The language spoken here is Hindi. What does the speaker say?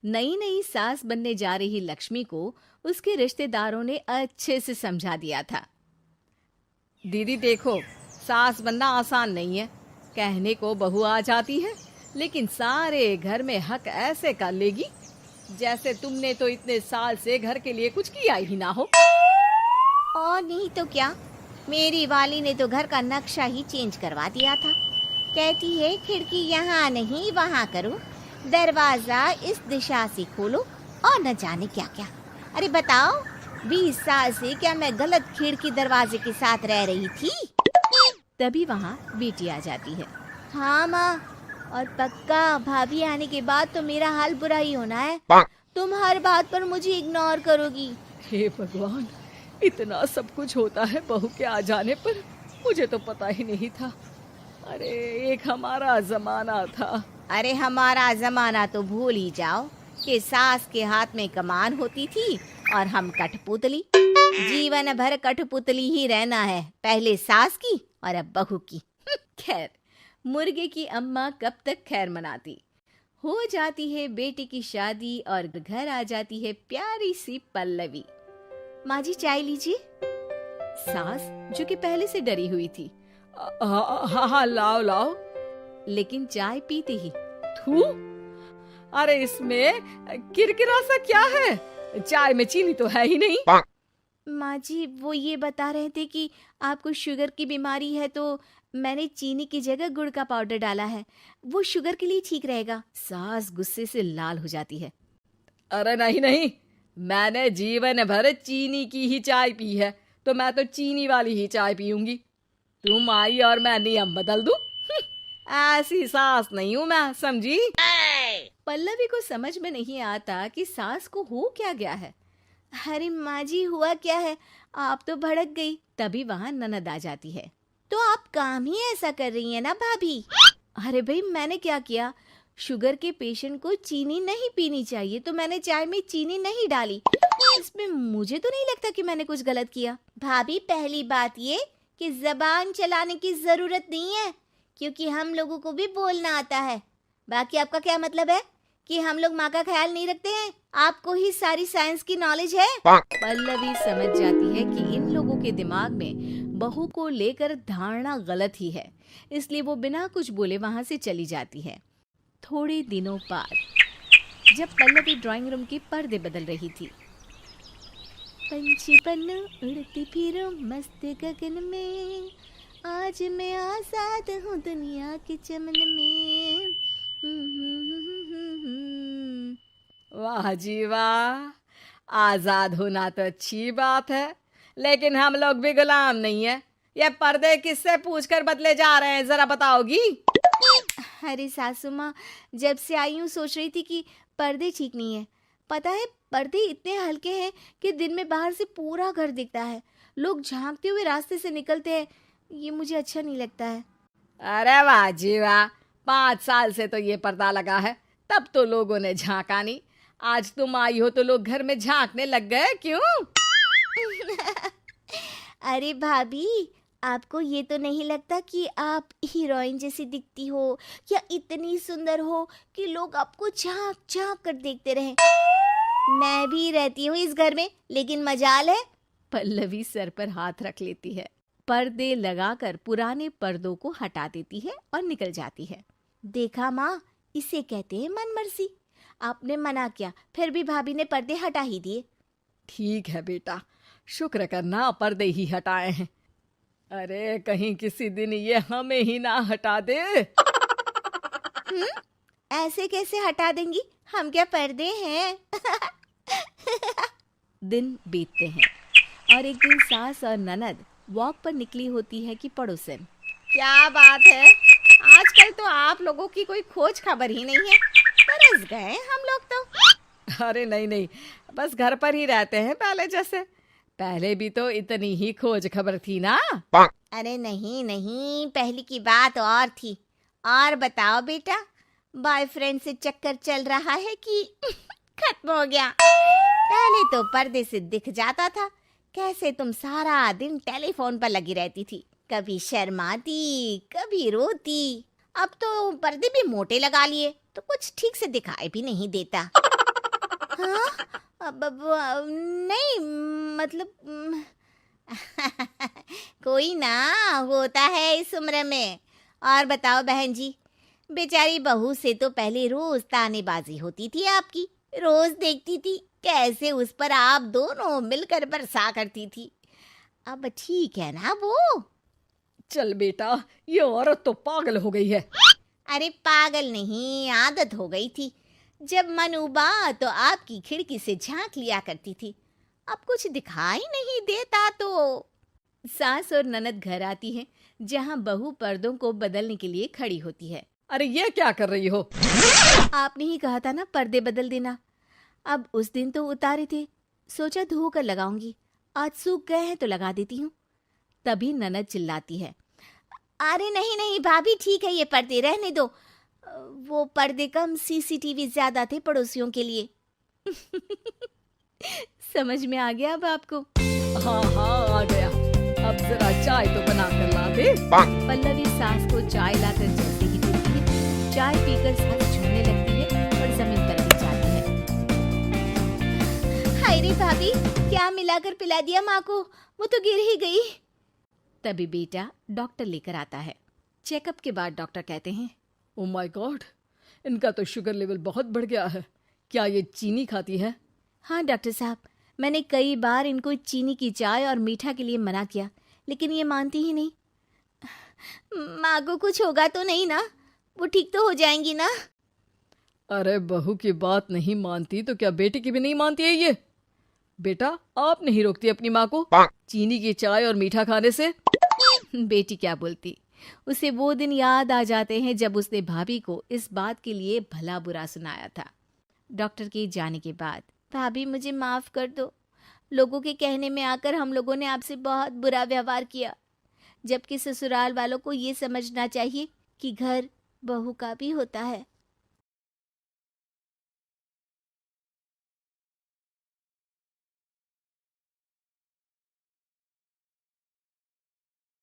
नई नई सास बनने जा रही लक्ष्मी को उसके रिश्तेदारों ने अच्छे से समझा दिया था। दीदी देखो, सास बनना आसान नहीं है। कहने को बहू आ जाती है, लेकिन सारे घर में हक ऐसे कर लेगी जैसे तुमने तो इतने साल से घर के लिए कुछ किया ही ना हो। और नहीं तो क्या, मेरी वाली ने तो घर का नक्शा ही चेंज करवा दिया था। कहती है खिड़की यहाँ नहीं वहाँ करो, दरवाजा इस दिशा से खोलो और न जाने क्या क्या। अरे बताओ, 20 साल से क्या मैं गलत खिड़की दरवाजे के साथ रह रही थी? तभी वहाँ बेटी आ जाती है। हाँ माँ, और पक्का भाभी आने के बाद तो मेरा हाल बुरा ही होना है। तुम हर बात पर मुझे इग्नोर करोगी। हे भगवान, इतना सब कुछ होता है बहू के आ जाने पर, मुझे तो पता ही नहीं था। अरे एक हमारा जमाना था। अरे हमारा जमाना तो भूल ही जाओ कि सास के हाथ में कमान होती थी और हम कठपुतली। जीवन भर कठपुतली ही रहना है, पहले सास की और अब बहू की। खैर, मुर्गे की अम्मा कब तक खैर मनाती। हो जाती है बेटी की शादी और घर आ जाती है प्यारी सी पल्लवी। माँ जी चाय लीजिए। सास जो कि पहले से डरी हुई थी, हाँ लाओ लाओ। लेकिन चाय पीते ही थू, अरे इसमें किरकिरा सा क्या है? चाय में चीनी तो है ही नहीं। माँ जी वो ये बता रहे थे कि आपको शुगर की बीमारी है, तो मैंने चीनी की जगह गुड़ का पाउडर डाला है, वो शुगर के लिए ठीक रहेगा। सास गुस्से से लाल हो जाती है। अरे नहीं नहीं, मैंने जीवन भर चीनी की ही चाय पी है, तो मैं तो चीनी वाली ही चाय पीऊंगी। तुम आई और मैं नियम बदल दूं? ऐसी सास नहीं हूं मैं, समझी? पल्लवी को समझ में नहीं आता कि सास को हो क्या गया है। अरे माँ जी हुआ क्या है, आप तो भड़क गई। तभी वहाँ ननद आ जाती है। तो आप काम ही ऐसा कर रही हैं ना भाभी? अरे भाई मैंने क्या किया, शुगर के पेशेंट को चीनी नहीं पीनी चाहिए, तो मैंने चाय में चीनी नहीं डाली। इसमें मुझे तो नहीं लगता कि मैंने कुछ गलत किया। भाभी पहली बात ये कि जबान चलाने की जरूरत नहीं है, क्योंकि हम लोगों को भी बोलना आता है। बाकी आपका क्या मतलब है कि हम लोग माँ का ख्याल नहीं रखते हैं? आपको ही सारी साइंस की नॉलेज है। पल्लवी समझ जाती है कि इन लोगों के दिमाग में बहू को लेकर धारणा गलत ही है, इसलिए वो बिना कुछ बोले वहां से चली जाती है। थोड़े दिनों बाद जब पल्लवी ड्राइंग रूम के पर्दे बदल रही थी, पंछी पन्नू उड़ती फिरूं मस्त गगन में, आज मैं आजाद हूँ दुनिया के चमन में। वाह जी वाह, आजाद होना तो अच्छी बात है, लेकिन हम लोग भी गुलाम नहीं है। ये पर्दे किससे पूछकर बदले जा रहे हैं, जरा बताओगी? अरे सासू माँ, जब से आई हूँ सोच रही थी कि पर्दे ठीक नहीं है। पता है, पर्दे इतने हल्के हैं कि दिन में बाहर से पूरा घर दिखता है, लोग झांकते हुए रास्ते से निकलते हैं। ये मुझे अच्छा नहीं लगता है। अरे वाह जी वाह, 5 साल से तो ये पर्दा लगा है, तब तो लोगों ने झांका नहीं। आज तुम आई हो तो लोग घर में झांकने लग गए, क्यों? अरे भाभी, आपको ये तो नहीं लगता कि आप हीरोइन जैसी दिखती हो या इतनी सुंदर हो कि लोग आपको झांक झांक कर देखते रहें? मैं भी रहती हूँ इस घर में, लेकिन मजाल है। पल्लवी सर पर हाथ रख लेती है, पर्दे लगाकर पुराने पर्दों को हटा देती है और निकल जाती है। देखा माँ, इसे कहते हैं मनमर्जी। आपने मना किया, फिर भी भाभी ने पर्दे हटा ही दिए। ठीक है बेटा, शुक्र करना पर्दे ही हटाए हैं। अरे कहीं किसी दिन ये हमें ही ना हटा दे। ऐसे कैसे हटा देंगी, हम क्या पर्दे हैं? दिन बीतते हैं और एक दिन सास और ननद वॉक पर निकली होती है कि पड़ोसन। क्या बात है, आजकल तो आप लोगों की कोई खोज खबर ही नहीं है। तरस गए हम लोग तो। अरे नहीं नहीं, बस घर पर ही रहते हैं पहले जैसे। पहले भी तो इतनी ही खोज खबर थी ना। अरे नहीं नहीं, पहले की बात और थी। और बताओ बेटा, बॉयफ्रेंड से चक्कर चल रहा है कि खत्म हो गया? पहले तो पर्दे से दिख जाता था कैसे तुम सारा दिन टेलीफोन पर लगी रहती थी, कभी शर्माती कभी रोती। अब तो पर्दे भी मोटे लगा लिए तो कुछ ठीक से दिखाई भी नहीं देता। हाँ? नहीं, मतलब कोई ना, होता है इस उम्र में। और बताओ बहन जी, बेचारी बहू से तो पहले रोज तानेबाजी होती थी आपकी, रोज देखती थी कैसे उस पर आप दोनों मिलकर बरसा करती थी। अब ठीक है ना वो? चल बेटा, ये औरत तो पागल हो गई है। अरे पागल नहीं, आदत हो गई थी। जब मन उबा तो आपकी खिड़की से झांक लिया करती थी, अब कुछ दिखाई नहीं देता तो। सास और ननद घर आती है, जहाँ बहू पर्दों को बदलने के लिए खड़ी होती है। अरे ये क्या कर रही हो? आपने ही कहा था ना पर्दे बदल देना। अब उस दिन तो उतारे थे, सोचा धोकर लगाऊंगी, आज सूख गए हैं तो लगा देती हूँ। तभी ननद चिल्लाती है, अरे नहीं नहीं भाभी, ठीक है, ये पर्दे रहने दो। वो पर्दे कम, सीसीटीवी ज्यादा थे पड़ोसियों के लिए। समझ में आ गया अब आपको? हाँ हाँ आ गया। अब जरा चाय तो बना कर ला दे। पल्लवी सास को चाय लाकर जैसे ही देती है, चाय पीकर सास झूमने लगती है और जमीन पर गिर जाती है। हाय रे भाभी, क्या मिलाकर पिला दिया माँ को, वो तो गिर ही गई। तभी बेटा डॉक्टर लेकर आता है। चेकअप के बाद डॉक्टर कहते हैं, ओ माय गॉड, इनका तो शुगर लेवल बहुत बढ़ गया है। क्या ये चीनी खाती है? हाँ डॉक्टर साहब, मैंने कई बार इनको चीनी की चाय और मीठा के लिए मना किया, लेकिन ये मानती ही नहीं। माँ को कुछ होगा तो नहीं ना? वो ठीक तो हो जाएंगी ना? अरे बहू की बात नहीं मानती तो क्या बेटी की भी नहीं मानती है ये? बेटा, आप नहीं रोकती अपनी माँ को चीनी की चाय और मीठा खाने से? बेटी क्या बोलती, उसे वो दिन याद आ जाते हैं जब उसने भाभी को इस बात के लिए भला बुरा सुनाया था। डॉक्टर के जाने के बाद, भाभी मुझे माफ कर दो, लोगों के कहने में आकर हम लोगों ने आपसे बहुत बुरा व्यवहार किया, जबकि ससुराल वालों को ये समझना चाहिए कि घर बहू का भी होता है।